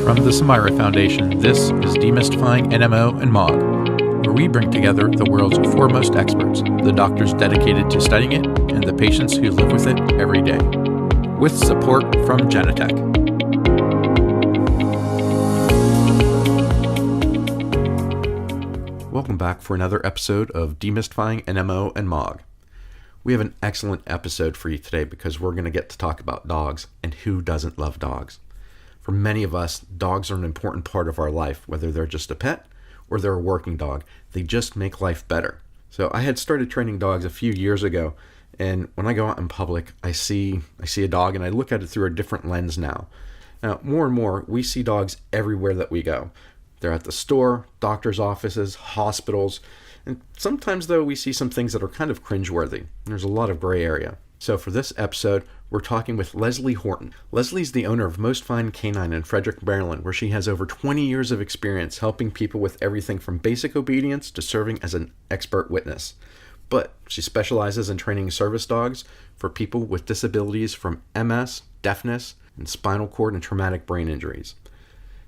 From the Samira Foundation, this is Demystifying NMO and MOG, where we bring together the world's foremost experts, the doctors dedicated to studying it, and the patients who live with it every day. With support from Genetech. Welcome back for another episode of Demystifying NMO and MOG. We have an excellent episode for you today because we're going to get to talk about dogs, and who doesn't love dogs? For many of us, dogs are an important part of our life, whether they're just a pet or they're a working dog. They just make life better. So I had started training dogs a few years ago, and when I go out in public, I see a dog and I look at it through a different lens now. Now, more and more, we see dogs everywhere that we go. They're at the store, doctor's offices, hospitals, and sometimes, though, we see some things that are kind of cringeworthy. There's a lot of gray area. So for this episode, we're talking with Leslie Horton. Leslie's the owner of Most Fine Canine in Frederick, Maryland, where she has over 20 years of experience helping people with everything from basic obedience to serving as an expert witness. But she specializes in training service dogs for people with disabilities from MS, deafness, and spinal cord and traumatic brain injuries.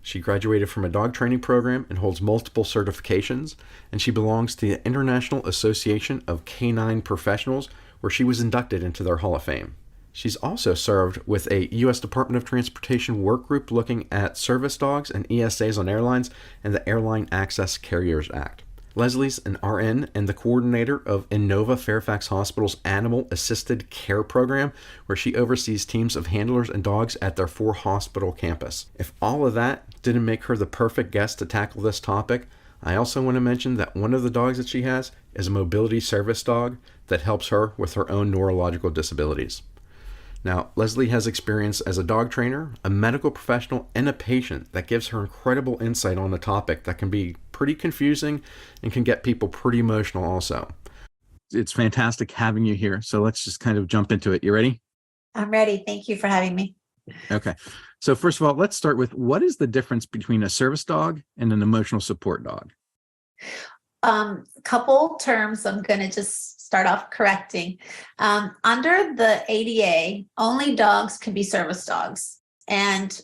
She graduated from a dog training program and holds multiple certifications, and she belongs to the International Association of Canine Professionals, where she was inducted into their Hall of Fame. She's also served with a U.S. Department of Transportation work group looking at service dogs and ESAs on airlines and the Airline Access Carriers Act. Leslie's an RN and the coordinator of Inova Fairfax Hospital's Animal Assisted Care Program, where she oversees teams of handlers and dogs at their 4-hospital campus. If all of that didn't make her the perfect guest to tackle this topic, I also want to mention that one of the dogs that she has is a mobility service dog that helps her with her own neurological disabilities. Now, Leslie has experience as a dog trainer, a medical professional, and a patient that gives her incredible insight on a topic that can be pretty confusing and can get people pretty emotional also. It's fantastic having you here. So let's just kind of jump into it. You ready? I'm ready. Thank you for having me. Okay. So first of all, let's start with, what is the difference between a service dog and an emotional support dog? Couple terms I'm going to just start off correcting. Under the ADA, only dogs can be service dogs. And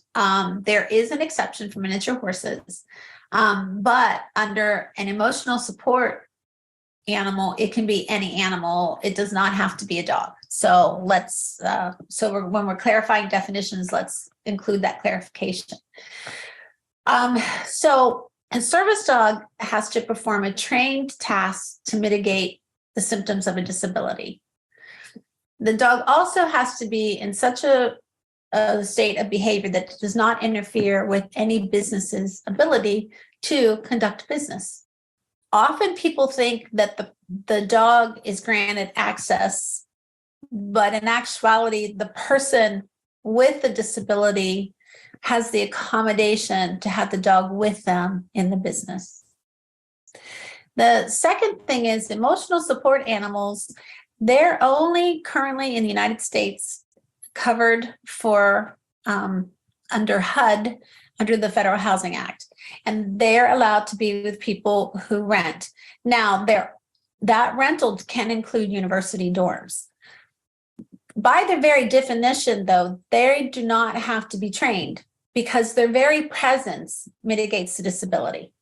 there is an exception for miniature horses. But under an emotional support animal, it can be any animal. It does not have to be a dog. So when we're clarifying definitions, let's include that clarification. So a service dog has to perform a trained task to mitigate the symptoms of a disability. The dog also has to be in such a state of behavior that does not interfere with any business's ability to conduct business. Often people think that the dog is granted access, but in actuality, the person with the disability has the accommodation to have the dog with them in the business. The second thing is emotional support animals. They're only currently in the United States covered for under HUD, under the Federal Housing Act, and they're allowed to be with people who rent. Now, that rental can include university dorms. By their very definition, though, they do not have to be trained because their very presence mitigates the disability.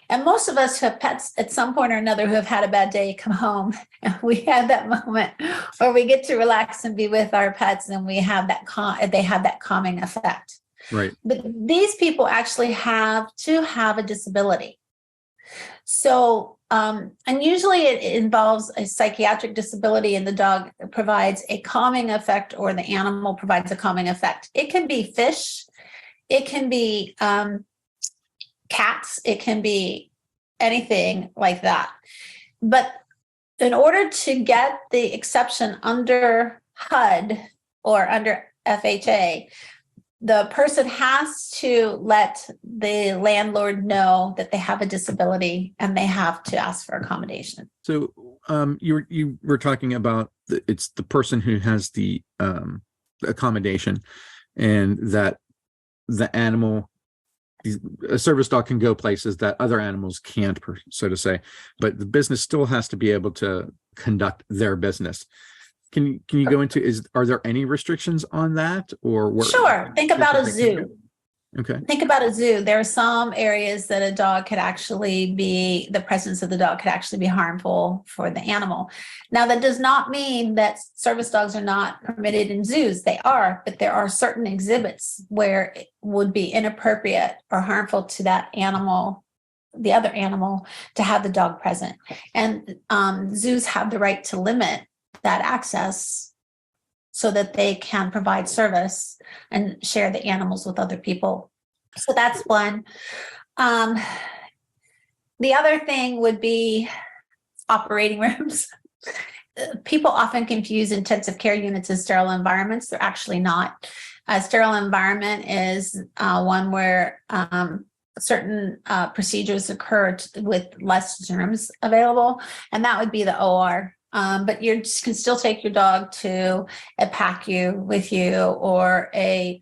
And most of us who have pets at some point or another who have had a bad day come home, and we have that moment where we get to relax and be with our pets, and we have they have that calming effect. Right. But these people actually have to have a disability. So, and usually it involves a psychiatric disability, and the dog provides a calming effect, or the animal provides a calming effect. It can be fish, it can be cats, it can be anything like that. But in order to get the exception under HUD or under FHA, the person has to let the landlord know that they have a disability, and they have to ask for accommodation. So you were talking about it's the person who has the accommodation, and that the animal, a service dog can go places that other animals can't, so to say, but the business still has to be able to conduct their business. Can you go into, are there any restrictions on that, or what? Sure. Think about a zoo. Okay. Think about a zoo. There are some areas that a dog could actually be, the presence of the dog could actually be harmful for the animal. Now, that does not mean that service dogs are not permitted in zoos. They are, but there are certain exhibits where it would be inappropriate or harmful to that animal, the other animal, to have the dog present. And zoos have the right to limit that access so that they can provide service and share the animals with other people. So that's one. The other thing would be operating rooms. People often confuse intensive care units as sterile environments. They're actually not. A sterile environment is one where certain procedures occur with less germs available, and that would be the OR. But you can still take your dog to a PACU with you or a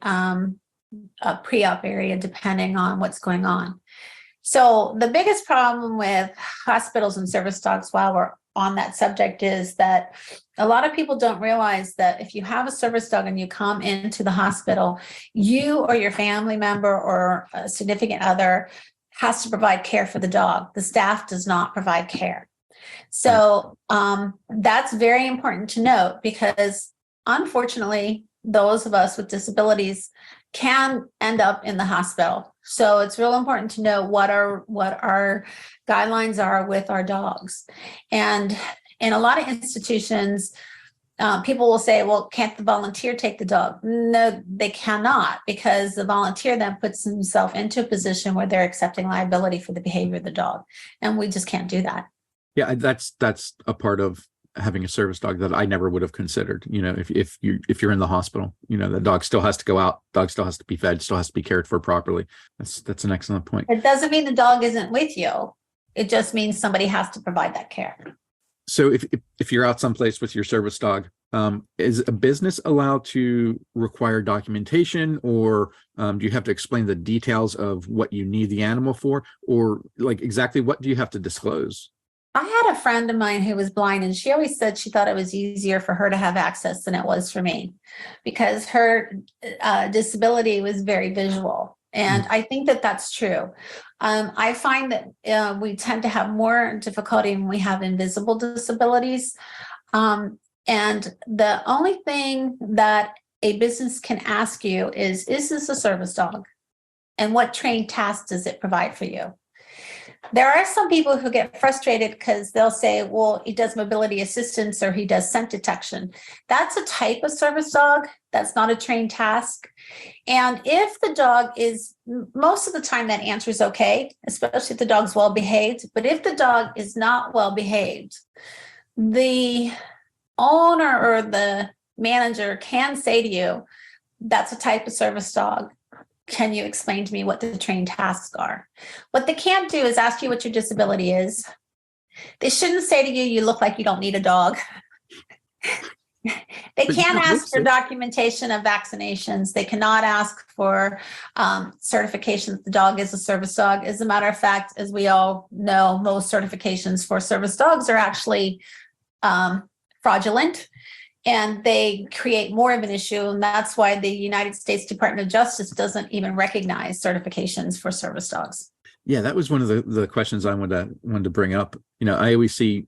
pre-op area, depending on what's going on. So the biggest problem with hospitals and service dogs, while we're on that subject, is that a lot of people don't realize that if you have a service dog and you come into the hospital, you or your family member or a significant other has to provide care for the dog. The staff does not provide care. So that's very important to note, because unfortunately, those of us with disabilities can end up in the hospital. So it's real important to know what our guidelines are with our dogs. And in a lot of institutions, people will say, well, can't the volunteer take the dog? No, they cannot, because the volunteer then puts himself into a position where they're accepting liability for the behavior of the dog. And we just can't do that. Yeah, that's a part of having a service dog that I never would have considered. If you're in the hospital, the dog still has to go out, dog still has to be fed, still has to be cared for properly. That's an excellent point. It doesn't mean the dog isn't with you. It just means somebody has to provide that care. So if you're out someplace with your service dog, is a business allowed to require documentation, or do you have to explain the details of what you need the animal for, or like exactly what do you have to disclose? I had a friend of mine who was blind, and she always said she thought it was easier for her to have access than it was for me, because her disability was very visual. And I think that that's true. I find that we tend to have more difficulty when we have invisible disabilities. And the only thing that a business can ask you is this a service dog? And what trained tasks does it provide for you? There are some people who get frustrated because they'll say, well, he does mobility assistance or he does scent detection. That's a type of service dog. That's not a trained task. And if the dog is, most of the time that answer is okay, especially if the dog's well behaved. But if the dog is not well behaved, the owner or the manager can say to you, that's a type of service dog. Can you explain to me what the trained tasks are? What they can't do is ask you what your disability is. They shouldn't say to you, you look like you don't need a dog. They can't ask for documentation of vaccinations. They cannot ask for certification that the dog is a service dog. As a matter of fact, as we all know, most certifications for service dogs are actually fraudulent. And they create more of an issue. And that's why the United States Department of Justice doesn't even recognize certifications for service dogs. Yeah, that was one of the questions I wanted to bring up. I always see,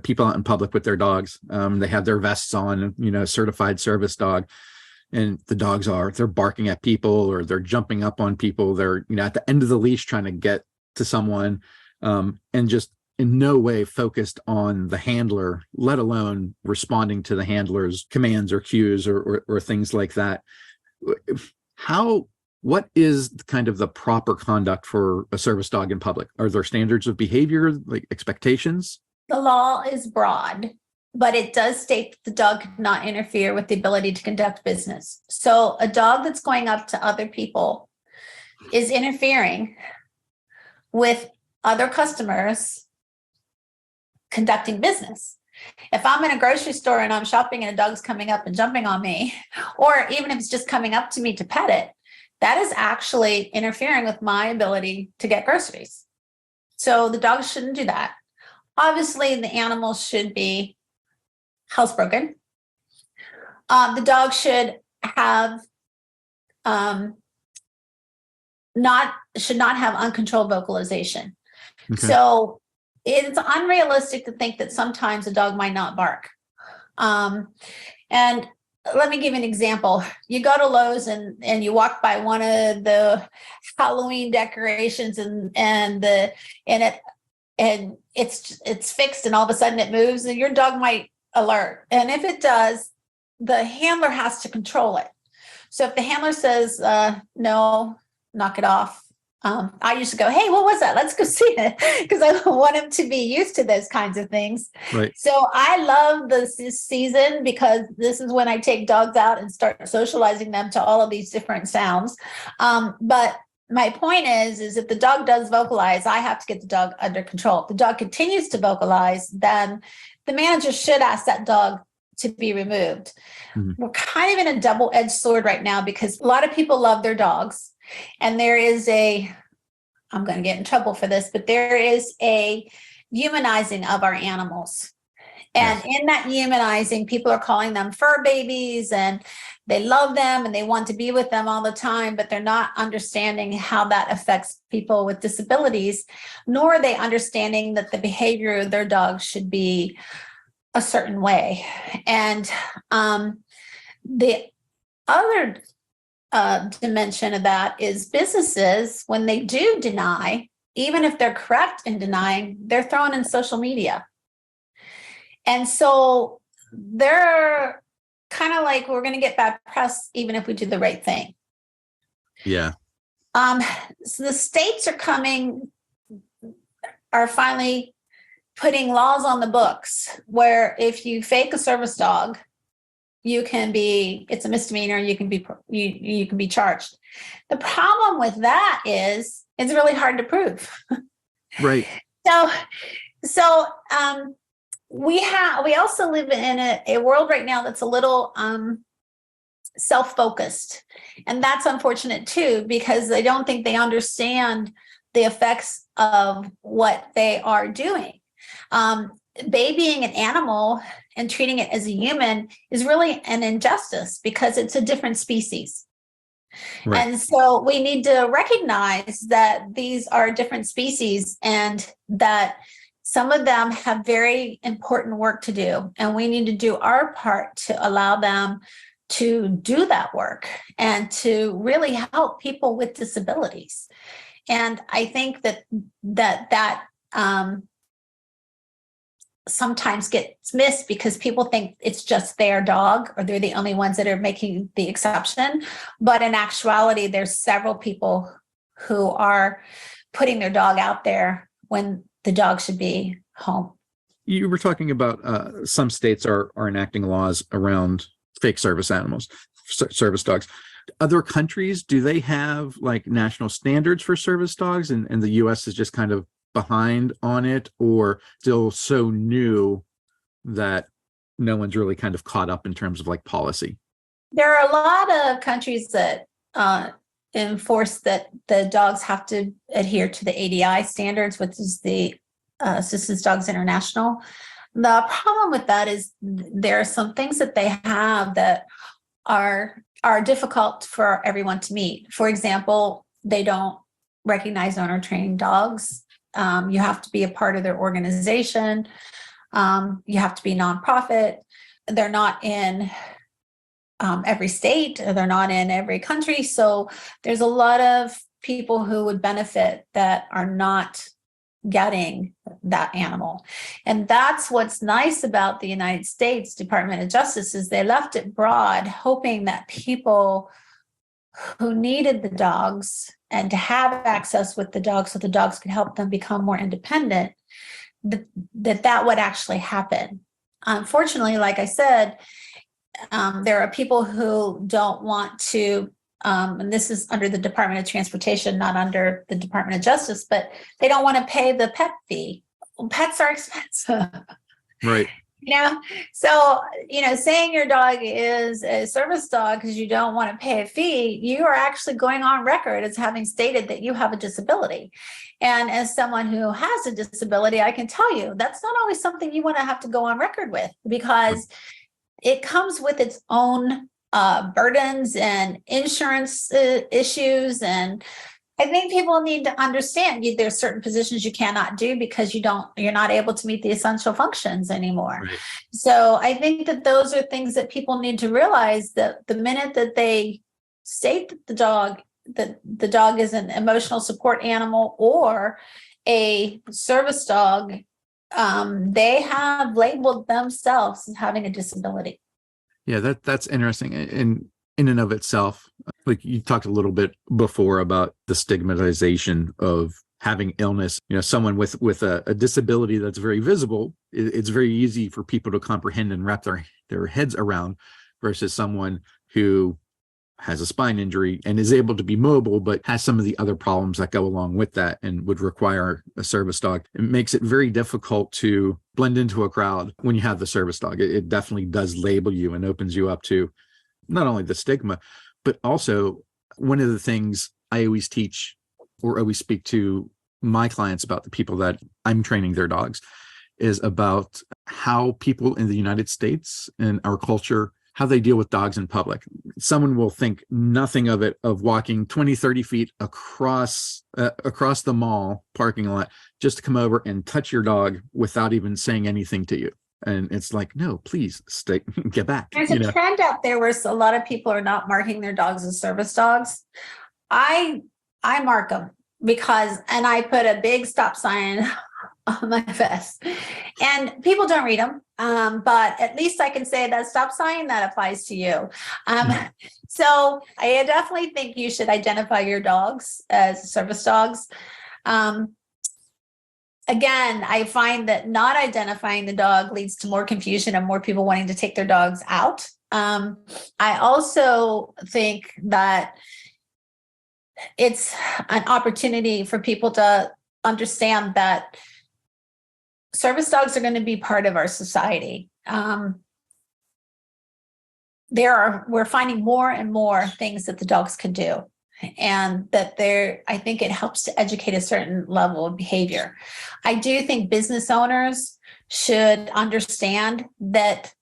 people out in public with their dogs. They have their vests on, certified service dog. And the dogs they're barking at people, or they're jumping up on people. They're, at the end of the leash trying to get to someone, and just in no way focused on the handler, let alone responding to the handler's commands or cues or things like that. What is kind of the proper conduct for a service dog in public? Are there standards of behavior, like expectations? The law is broad, but it does state that the dog cannot interfere with the ability to conduct business. So a dog that's going up to other people is interfering with other customers conducting business. If I'm in a grocery store and I'm shopping and a dog's coming up and jumping on me, or even if it's just coming up to me to pet it, that is actually interfering with my ability to get groceries. So the dog shouldn't do that. Obviously, the animal should be housebroken. The dog should have should not have uncontrolled vocalization. Okay. So it's unrealistic to think that sometimes a dog might not bark. And let me give you an example. You go to Lowe's and you walk by one of the Halloween decorations and it's fixed and all of a sudden it moves and your dog might alert. And if it does, the handler has to control it. So if the handler says, no, knock it off. I used to go, hey, what was that? Let's go see it, because I want him to be used to those kinds of things. Right. So I love this season because this is when I take dogs out and start socializing them to all of these different sounds. But my point is if the dog does vocalize, I have to get the dog under control. If the dog continues to vocalize, then the manager should ask that dog to be removed. Mm-hmm. We're kind of in a double-edged sword right now because a lot of people love their dogs. And there is I'm going to get in trouble for this, but there is a humanizing of our animals. And in that humanizing, people are calling them fur babies and they love them and they want to be with them all the time, but they're not understanding how that affects people with disabilities, nor are they understanding that the behavior of their dogs should be a certain way. And the other dimension of that is businesses, when they do deny, even if they're correct in denying, they're thrown in social media. And so they're kind of like, we're going to get bad press even if we do the right thing. Yeah. So the states are finally putting laws on the books where if you fake a service dog, it's a misdemeanor. You can be charged. The problem with that is it's really hard to prove. Right. So we also live in a world right now that's a little self-focused, and that's unfortunate too because they don't think they understand the effects of what they are doing. Babying an animal and treating it as a human is really an injustice because it's a different species. Right. And so we need to recognize that these are different species and that some of them have very important work to do. And we need to do our part to allow them to do that work and to really help people with disabilities. And I think that sometimes gets missed because people think it's just their dog or they're the only ones that are making the exception. But in actuality, there's several people who are putting their dog out there when the dog should be home. You were talking about some states are enacting laws around fake service animals, service dogs. Other countries, do they have like national standards for service dogs and the U.S. is just kind of behind on it, or still so new that no one's really kind of caught up in terms of like policy? There are a lot of countries that enforce that the dogs have to adhere to the ADI standards, which is the Assistance Dogs International. The problem with that is there are some things that they have that are difficult for everyone to meet. For example, they don't recognize owner-trained dogs. You have to be a part of their organization. You have to be nonprofit. They're not in every state. They're not in every country. So there's a lot of people who would benefit that are not getting that animal. And that's what's nice about the United States Department of Justice is they left it broad, hoping that people who needed the dogs and to have access with the dogs so the dogs could help them become more independent, that would actually happen. Unfortunately, like I said, there are people who don't want to, and this is under the Department of Transportation, not under the Department of Justice, but they don't want to pay the pet fee. Well, pets are expensive. Right. So, saying your dog is a service dog because you don't want to pay a fee, you are actually going on record as having stated that you have a disability. And as someone who has a disability, I can tell you that's not always something you want to have to go on record with because it comes with its own burdens and insurance issues and I think people need to understand there's certain positions you cannot do because you're not able to meet the essential functions anymore. Right. So I think that those are things that people need to realize, that the minute that they state that the dog is an emotional support animal or a service dog, they have labeled themselves as having a disability. Yeah, that's interesting. In and of itself, like you talked a little bit before about the stigmatization of having illness. Someone with a disability that's very visible, it's very easy for people to comprehend and wrap their heads around, versus someone who has a spine injury and is able to be mobile, but has some of the other problems that go along with that and would require a service dog. It makes it very difficult to blend into a crowd when you have the service dog. It definitely does label you and opens you up to not only the stigma, but also one of the things I always teach or always speak to my clients about, the people that I'm training their dogs, is about how people in the United States and our culture, how they deal with dogs in public. Someone will think nothing of it, of walking 20, 30 feet across the mall parking lot just to come over and touch your dog without even saying anything to you. And it's like, no, please get back. There's a trend out there where a lot of people are not marking their dogs as service dogs. I mark them and I put a big stop sign on my vest, and people don't read them. But at least I can say that stop sign, that applies to you. So I definitely think you should identify your dogs as service dogs. Again, I find that not identifying the dog leads to more confusion and more people wanting to take their dogs out. I also think that it's an opportunity for people to understand that service dogs are going to be part of our society. We're finding more and more things that the dogs can do, and that I think it helps to educate a certain level of behavior. I do think business owners should understand that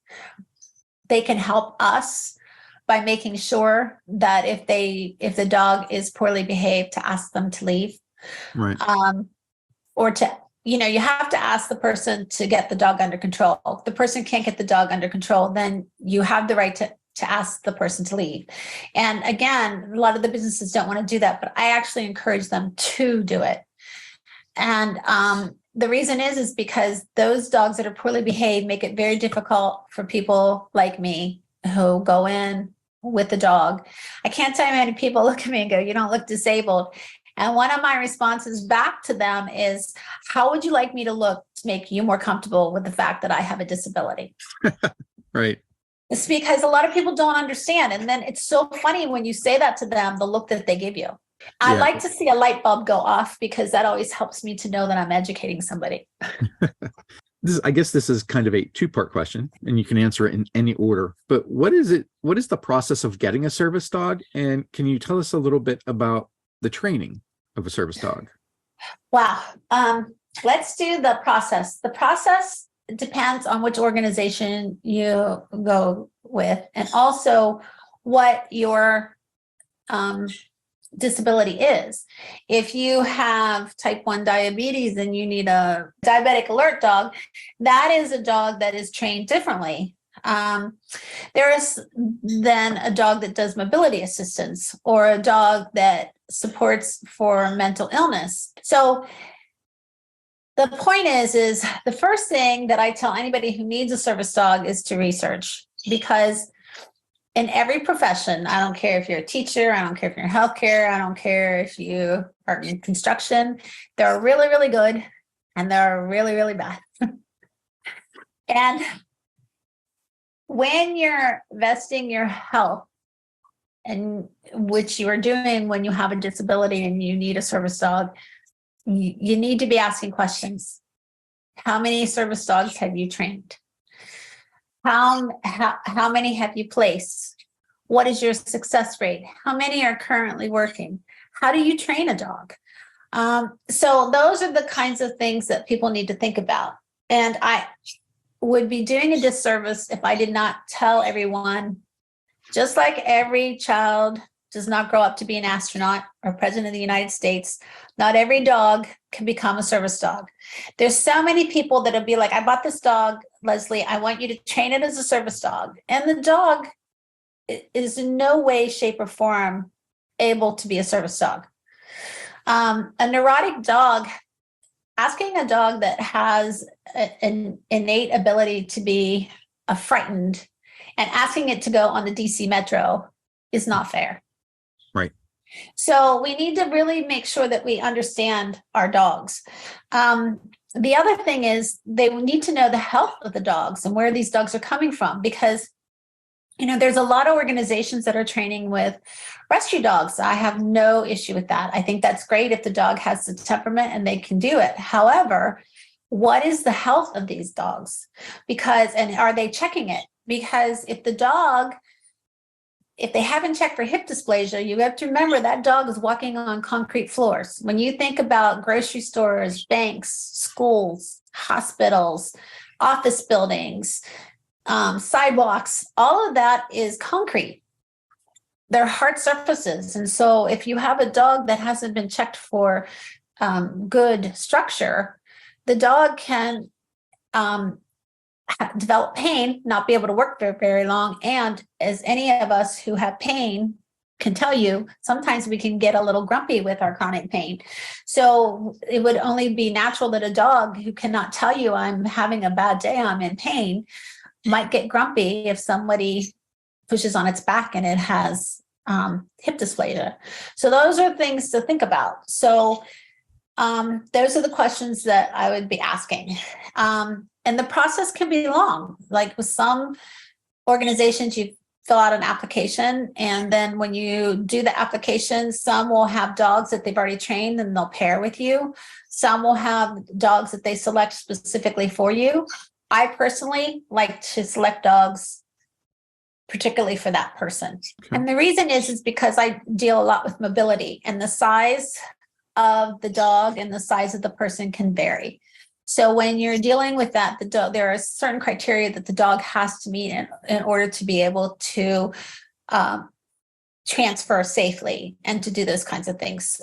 they can help us by making sure that if the dog is poorly behaved, to ask them to leave. Right. Or to, you have to ask the person to get the dog under control. If the person can't get the dog under control, then you have the right to ask the person to leave. And again, a lot of the businesses don't want to do that, but I actually encourage them to do it. And the reason is because those dogs that are poorly behaved make it very difficult for people like me who go in with the dog. I can't tell you how many people look at me and go, "You don't look disabled." And one of my responses back to them is, "How would you like me to look to make you more comfortable with the fact that I have a disability?" Right. It's because a lot of people don't understand. And then it's so funny when you say that to them, the look that they give you. I like to see a light bulb go off, because that always helps me to know that I'm educating somebody. I guess this is kind of a two-part question, and you can answer it in any order. But what is the process of getting a service dog? And can you tell us a little bit about the training of a service dog? Wow. Let's do the process. The process depends on which organization you go with, and also what your disability is. If you have type 1 diabetes and you need a diabetic alert dog, that is a dog that is trained differently. There is then a dog that does mobility assistance, or a dog that supports for mental illness. So the point is the first thing that I tell anybody who needs a service dog is to research, because in every profession, I don't care if you're a teacher, I don't care if you're in healthcare, I don't care if you are in construction, they're really, really good and they're really, really bad. And when you're vesting your health, and which you are doing when you have a disability and you need a service dog, you need to be asking questions. How many service dogs have you trained? How many have you placed? What is your success rate? How many are currently working? How do you train a dog? So those are the kinds of things that people need to think about. And I would be doing a disservice if I did not tell everyone, just like every child does not grow up to be an astronaut or president of the United States. Not every dog can become a service dog. There's so many people that'll be like, I bought this dog, Leslie, I want you to train it as a service dog. And the dog is in no way, shape, or form able to be a service dog. A neurotic dog, asking a dog that has an innate ability to be frightened and asking it to go on the DC Metro is not fair. Right. So we need to really make sure that we understand our dogs. The other thing is they need to know the health of the dogs and where these dogs are coming from, because there's a lot of organizations that are training with rescue dogs. I have no issue with that. I think that's great if the dog has the temperament and they can do it. However, what is the health of these dogs? And are they checking it? Because if they haven't checked for hip dysplasia, you have to remember that dog is walking on concrete floors. When you think about grocery stores, banks, schools, hospitals, office buildings, sidewalks, all of that is concrete. They're hard surfaces. And so if you have a dog that hasn't been checked for good structure, the dog can develop pain, not be able to work very, very long. And as any of us who have pain can tell you, sometimes we can get a little grumpy with our chronic pain. So it would only be natural that a dog who cannot tell you, I'm having a bad day, I'm in pain, might get grumpy if somebody pushes on its back and it has hip dysplasia. So those are things to think about. So those are the questions that I would be asking. And the process can be long. Like with some organizations, you fill out an application, and then when you do the application, some will have dogs that they've already trained and they'll pair with you. Some will have dogs that they select specifically for you. I personally like to select dogs particularly for that person. Okay. And the reason is because I deal a lot with mobility, and the size of the dog and the size of the person can vary. So when you're dealing with that, the dog, there are certain criteria that the dog has to meet in order to be able to transfer safely and to do those kinds of things.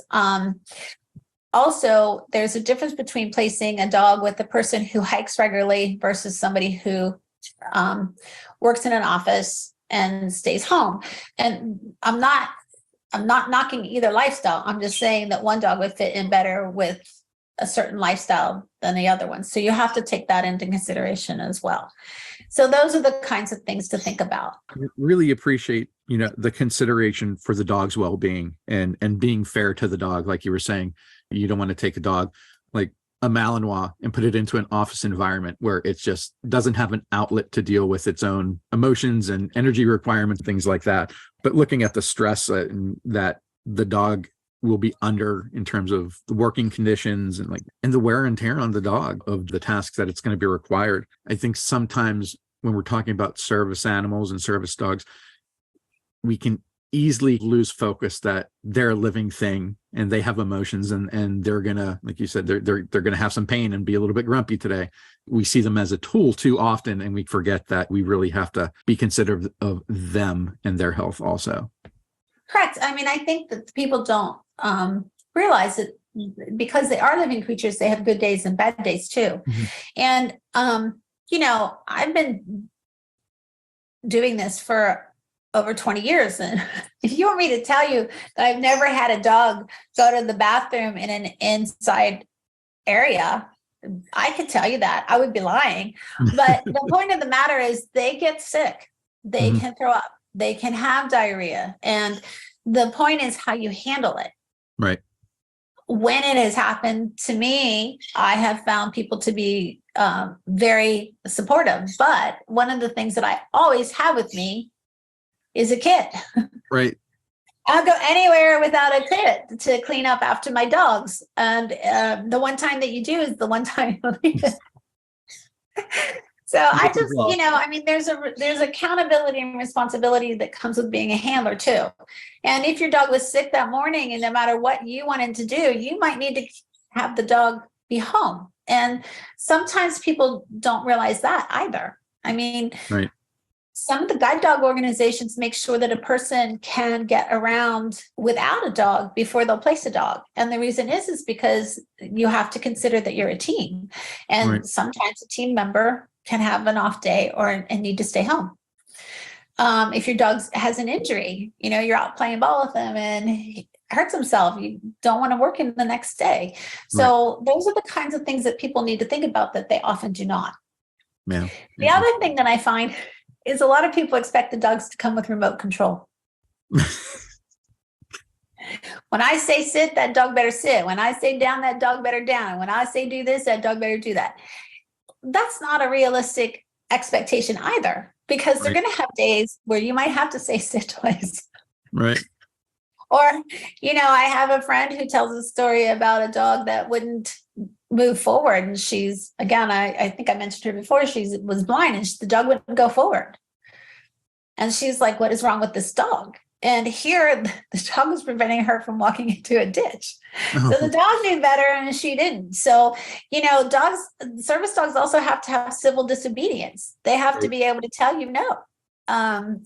Also, there's a difference between placing a dog with a person who hikes regularly versus somebody who works in an office and stays home. And I'm not knocking either lifestyle. I'm just saying that one dog would fit in better with a certain lifestyle than the other one. So you have to take that into consideration as well. So those are the kinds of things to think about. I really appreciate, the consideration for the dog's well-being and being fair to the dog. Like you were saying, you don't want to take a dog like a Malinois and put it into an office environment where it just doesn't have an outlet to deal with its own emotions and energy requirements, things like that. But looking at the stress that the dog will be under in terms of the working conditions and the wear and tear on the dog of the tasks that it's going to be required. I think sometimes when we're talking about service animals and service dogs, we can easily lose focus that they're a living thing and they have emotions and they're gonna, like you said, they're gonna have some pain and be a little bit grumpy today. We see them as a tool too often, and we forget that we really have to be considerate of them and their health also. Correct. I mean, I think that people don't realize that because they are living creatures, they have good days and bad days too. Mm-hmm. And I've been doing this for over 20 years. And if you want me to tell you that I've never had a dog go to the bathroom in an inside area, I could tell you that. I would be lying. But the point of the matter is they get sick. They can throw up. They can have diarrhea. And the point is how you handle it. Right. When it has happened to me, I have found people to be very supportive. But one of the things that I always have with me is a kit. Right. I'll go anywhere without a kit to clean up after my dogs. And the one time that you do is the one time you leave it. So I just, there's accountability and responsibility that comes with being a handler too. And if your dog was sick that morning and no matter what you wanted to do, you might need to have the dog be home. And sometimes people don't realize that either. I mean, right. Some of the guide dog organizations make sure that a person can get around without a dog before they'll place a dog. And the reason is because you have to consider that you're a team. And Right. sometimes a team member can have an off day and need to stay home. If your dog has an injury, you're out playing ball with him and he hurts himself, you don't want to work him the next day. So those are the kinds of things that people need to think about that they often do not. Yeah. The other thing that I find is a lot of people expect the dogs to come with remote control. When I say sit, that dog better sit. When I say down, that dog better down. When I say do this, that dog better do that. That's not a realistic expectation either, because they're going to have days where you might have to say sit twice. Right. Or, I have a friend who tells a story about a dog that wouldn't move forward. And she's, again, I think I mentioned her before, she was blind and the dog wouldn't go forward. And she's like, what is wrong with this dog? And here the dog was preventing her from walking into a ditch. So the dog knew better and she didn't. So, service dogs also have to have civil disobedience. They have to be able to tell you no,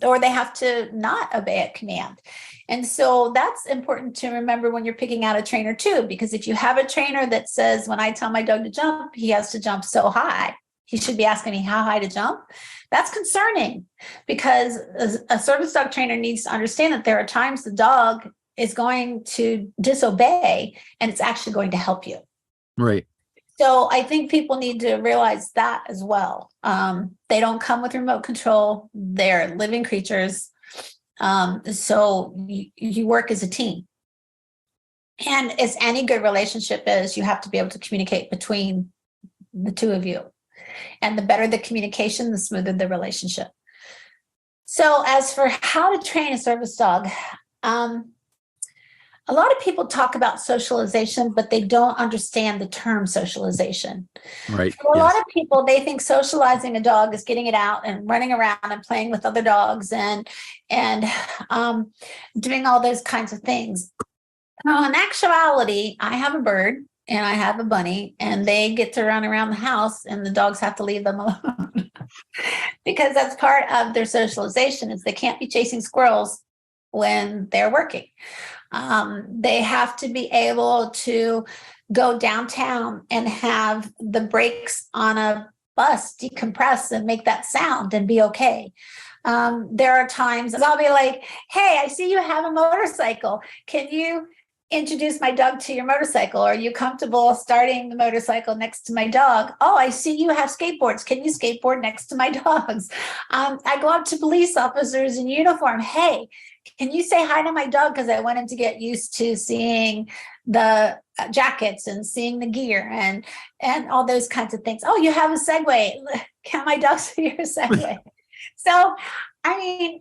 or they have to not obey a command. And so that's important to remember when you're picking out a trainer too, because if you have a trainer that says, when I tell my dog to jump, he has to jump so high, he should be asking me how high to jump. That's concerning, because a service dog trainer needs to understand that there are times the dog is going to disobey and it's actually going to help you. Right. So I think people need to realize that as well. They don't come with remote control. They're living creatures. So you work as a team. And as any good relationship is, you have to be able to communicate between the two of you. And the better the communication, the smoother the relationship. So as for how to train a service dog, a lot of people talk about socialization, but they don't understand the term socialization. Right. For a lot of people, they think socializing a dog is getting it out and running around and playing with other dogs and doing all those kinds of things. Now, in actuality, I have a bird and I have a bunny, and they get to run around the house and the dogs have to leave them alone because that's part of their socialization, is they can't be chasing squirrels when they're working. They have to be able to go downtown and have the brakes on a bus decompress and make that sound and be okay. There are times I'll be like, hey, I see you have a motorcycle. Can you introduce my dog to your motorcycle? Are you comfortable starting the motorcycle next to my dog? Oh, I see you have skateboards. Can you skateboard next to my dogs? I go up to police officers in uniform. Hey, can you say hi to my dog? Because I want him to get used to seeing the jackets and seeing the gear and all those kinds of things. Oh, you have a Segway. Can my dog see your Segway? So, I mean,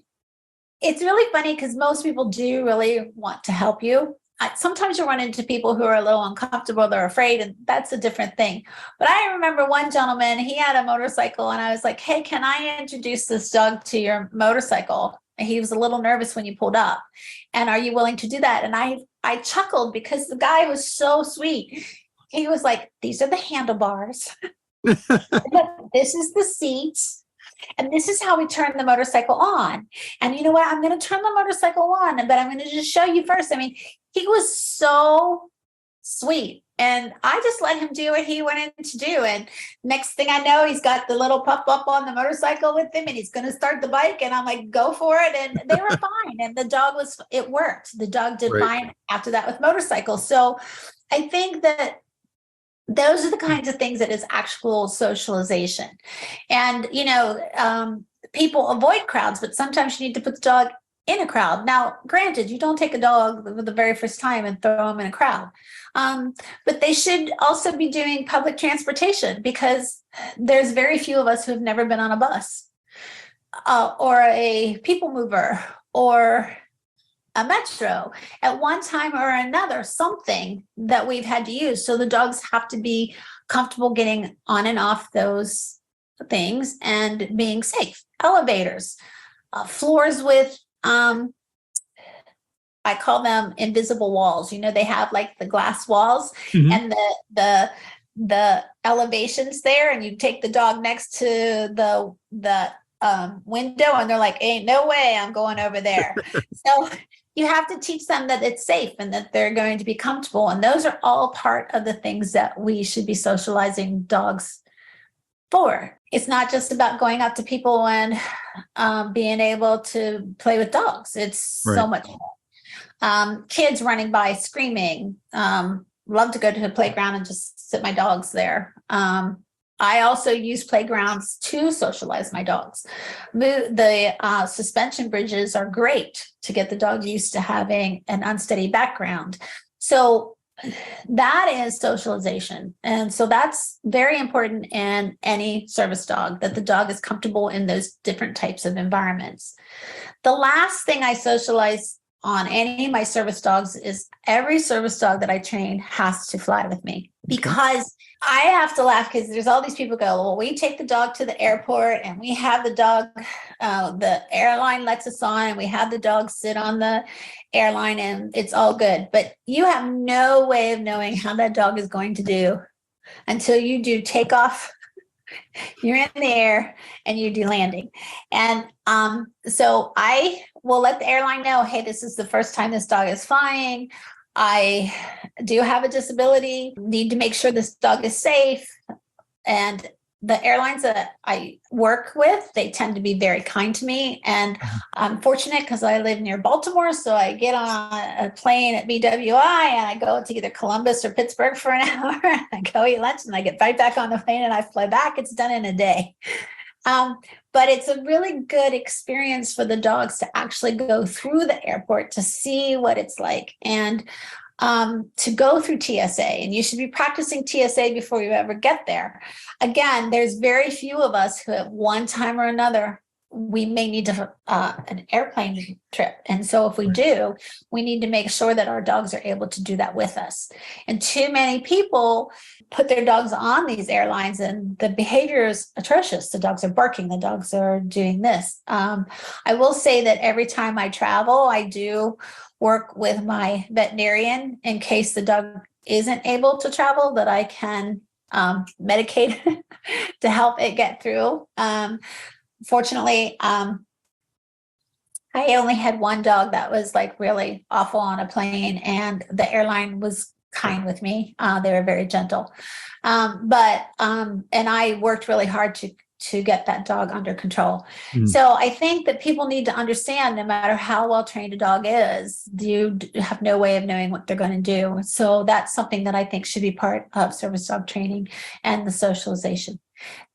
it's really funny because most people do really want to help you. Sometimes you run into people who are a little uncomfortable, they're afraid, and that's a different thing. But I remember one gentleman, he had a motorcycle, and I was like, hey, can I introduce this dog to your motorcycle? And he was a little nervous when you pulled up. And are you willing to do that? And I chuckled because the guy was so sweet. He was like, these are the handlebars. This is the seats. And this is how we turn the motorcycle on. And you know what? I'm going to turn the motorcycle on, but I'm going to just show you first. I mean, he was so sweet. And I just let him do what he wanted to do. And next thing I know, he's got the little pup up on the motorcycle with him and he's going to start the bike. And I'm like, go for it. And they were fine. And the dog it worked. The dog did fine after that with motorcycles. So I think that those are the kinds of things that is actual socialization. And, people avoid crowds, but sometimes you need to put the dog in a crowd. Now, granted, you don't take a dog for the very first time and throw them in a crowd. But they should also be doing public transportation, because there's very few of us who have never been on a bus or a people mover or a metro at one time or another, something that we've had to use. So the dogs have to be comfortable getting on and off those things and being safe. Elevators, floors with, I call them invisible walls. They have like the glass walls and the elevations there, and you take the dog next to the window and they're like, ain't no way I'm going over there. So you have to teach them that it's safe and that they're going to be comfortable. And those are all part of the things that we should be socializing dogs for. It's not just about going up to people and being able to play with dogs. It's so much more. Kids running by screaming. Love to go to the playground and just sit my dogs there. I also use playgrounds to socialize my dogs. The suspension bridges are great to get the dog used to having an unsteady background. So that is socialization. And so that's very important in any service dog, that the dog is comfortable in those different types of environments. The last thing I socialize on any of my service dogs is every service dog that I train has to fly with me, because I have to laugh because there's all these people go, well, we take the dog to the airport and we have the dog, the airline lets us on and we have the dog sit on the airline and it's all good. But you have no way of knowing how that dog is going to do until you do takeoff. You're in the air and you do landing. And so I will let the airline know, hey, this is the first time this dog is flying. I do have a disability, need to make sure this dog is safe. And the airlines that I work with, they tend to be very kind to me. And I'm fortunate because I live near Baltimore. So I get on a plane at BWI and I go to either Columbus or Pittsburgh for an hour. I go eat lunch and I get right back on the plane and I fly back. It's done in a day. But it's a really good experience for the dogs to actually go through the airport to see what it's like and to go through TSA. And you should be practicing TSA before you ever get there. Again, there's very few of us who at one time or another, we may need to an airplane trip. And so if we do, we need to make sure that our dogs are able to do that with us. And too many people put their dogs on these airlines and the behavior is atrocious. The dogs are barking. The dogs are doing this. I will say that every time I travel, I do work with my veterinarian in case the dog isn't able to travel, that I can medicate to help it get through. Fortunately, I only had one dog that was like really awful on a plane, and the airline was kind with me. They were very gentle. And I worked really hard to get that dog under control. So I think that people need to understand, no matter how well trained a dog is, you have no way of knowing what they're going to do. So that's something that I think should be part of service dog training and the socialization.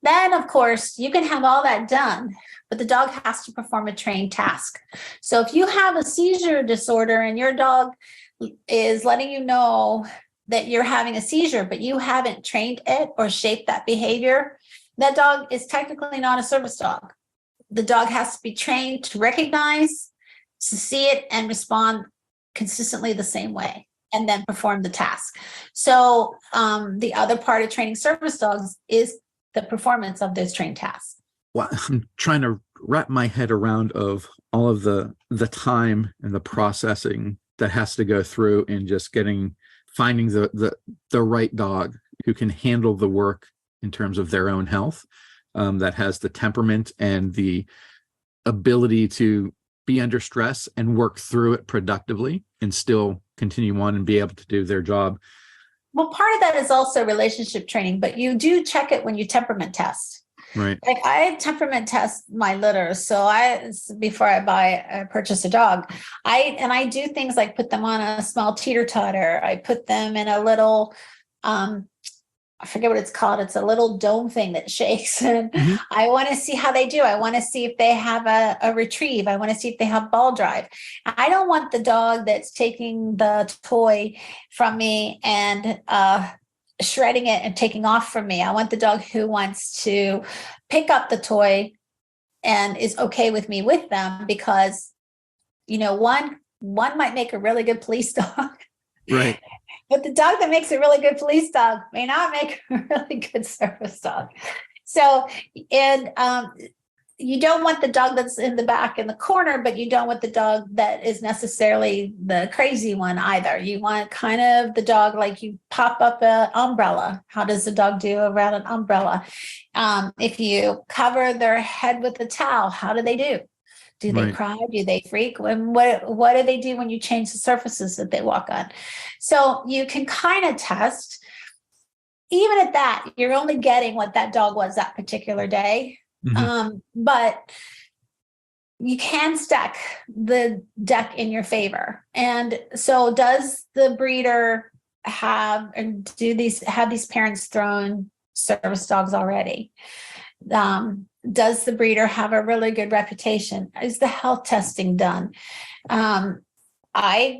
Then, of course, you can have all that done, but the dog has to perform a trained task. So if you have a seizure disorder and your dog is letting you know that you're having a seizure, but you haven't trained it or shaped that behavior, that dog is technically not a service dog. The dog has to be trained to recognize, to see it, and respond consistently the same way, and then perform the task. So the other part of training service dogs is the performance of those trained tasks. Well, I'm trying to wrap my head around of all of the time and the processing that has to go through in just finding the right dog who can handle the work in terms of their own health, that has the temperament and the ability to be under stress and work through it productively and still continue on and be able to do their job. Well, part of that is also relationship training, but you do check it when you temperament test. Right. Like I temperament test my litters. So before I purchase a dog, I do things like put them on a small teeter-totter. I put them in a little, I forget what it's called. It's a little dome thing that shakes. And I want to see how they do. I want to see if they have a retrieve. I want to see if they have ball drive. I don't want the dog that's taking the toy from me and shredding it and taking off from me. I want the dog who wants to pick up the toy and is okay with me with them, because, one might make a really good police dog. Right. But the dog that makes a really good police dog may not make a really good service dog. So, and you don't want the dog that's in the back in the corner, but you don't want the dog that is necessarily the crazy one either. You want kind of the dog, like you pop up an umbrella. How does the dog do around an umbrella? If you cover their head with a towel, how do they do? Do they Right. cry? Do they freak? And what do they do when you change the surfaces that they walk on? So you can kind of test. Even at that, you're only getting what that dog was that particular day. But you can stack the deck in your favor. And so does the breeder have these parents thrown service dogs already? Does the breeder have a really good reputation? Is the health testing done? I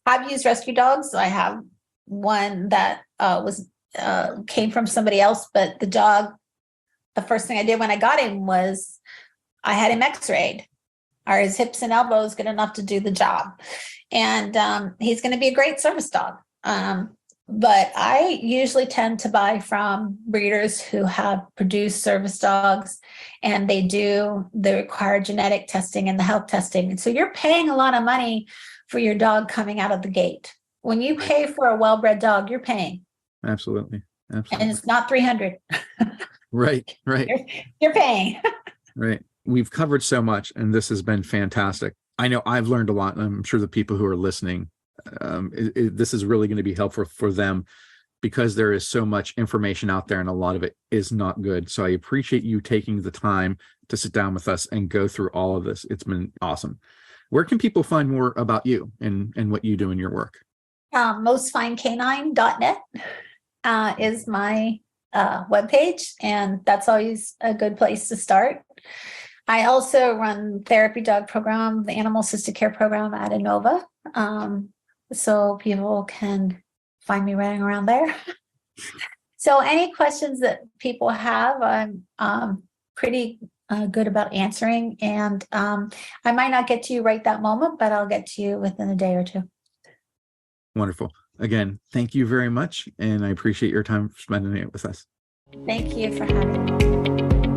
have used rescue dogs. I have one that came from somebody else, but the dog, the first thing I did when I got him was I had him x-rayed. Are his hips and elbows good enough to do the job? And he's going to be a great service dog. But I usually tend to buy from breeders who have produced service dogs, and they do the required genetic testing and the health testing. And so you're paying a lot of money for your dog coming out of the gate. When you pay for a well-bred dog, you're paying. Absolutely. And it's not 300. Right. You're paying. Right. We've covered so much, and this has been fantastic. I know I've learned a lot, and I'm sure the people who are listening, this is really going to be helpful for them, because there is so much information out there and a lot of it is not good. So I appreciate you taking the time to sit down with us and go through all of this. It's been awesome. Where can people find more about you and what you do in your work? mostfinecanine.net is my webpage, and that's always a good place to start. I also run therapy dog program, the animal assisted care program at Inova. So people can find me running around there. So any questions that people have, I'm pretty good about answering. And I might not get to you right that moment, but I'll get to you within a day or two. Wonderful. Again, thank you very much. And I appreciate your time spending it with us. Thank you for having me.